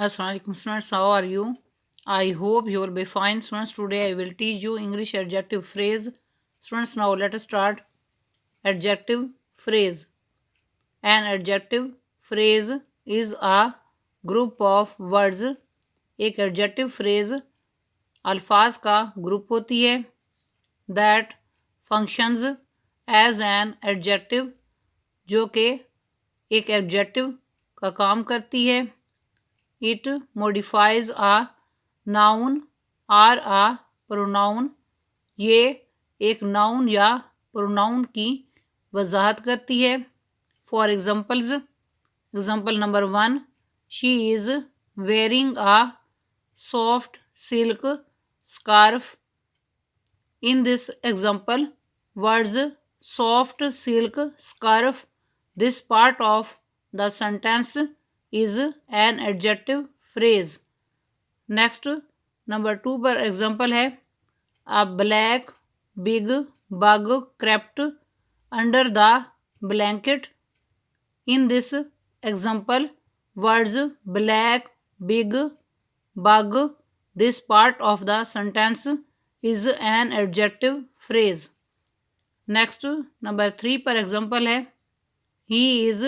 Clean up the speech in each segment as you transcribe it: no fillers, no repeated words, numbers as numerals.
Assalamualaikum students, how are you? I hope you will be fine. Students, today I will teach you English adjective phrase. Students, now let us start. Adjective phrase. An adjective phrase is a group of words. एक adjective phrase अल्फाज का group होती है that functions as an adjective, जो कि एक adjective का काम करती है. It modifies a noun or a pronoun. ये एक नाउन या प्रोनाउन की वजाहत करती है. For example number 1, she is wearing a soft silk scarf. In this example, words soft silk scarf, this part of the sentence is an adjective phrase. Next number 2 पर example है, a black big bug crept under the blanket. In this example, words black, big, bug, this part of the sentence is an adjective phrase. Next number 3 पर example है, he is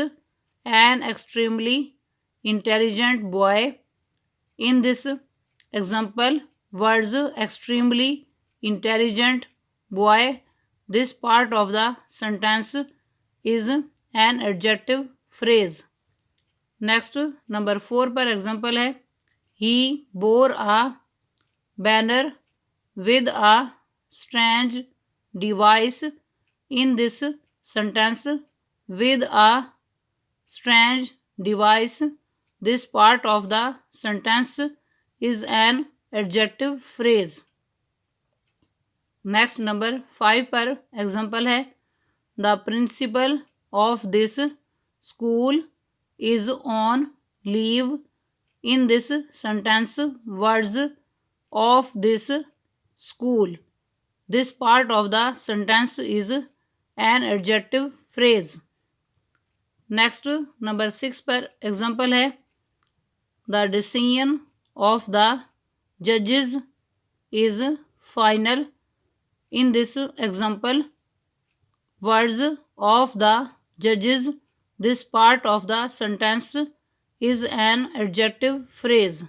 an extremely intelligent boy. In this example, words extremely intelligent boy, this part of the sentence is an adjective phrase. Next number 4 पर example है, he bore a banner with a strange device. In this sentence, with a strange device, this part of the sentence is an adjective phrase. Next number 5 पर example है, the principle of this school is on leave. In this sentence, words of this school, this part of the sentence is an adjective phrase. Next number 6 पर example है, the decision of the जजेस is final. In this example, words of the judges, this part of the sentence is an adjective phrase.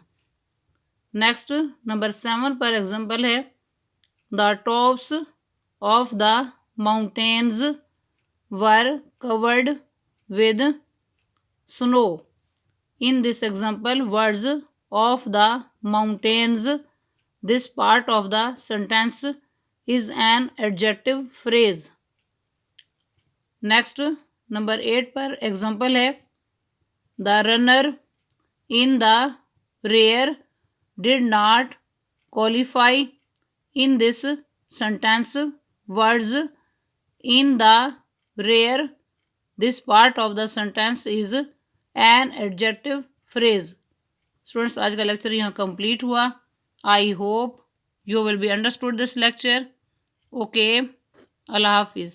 Next number 7 पर example है, the tops of the mountains were covered with snow. In this example, words of the mountains, this part of the sentence is an adjective phrase. Next number 8 पर example है, the runner in the rear did not qualify. In this sentence, words in the rear, this part of the sentence is an adjective phrase. Students, आज का lecture यहाँ complete हुआ. I hope you will be understood this lecture. Okay, Allah Hafiz.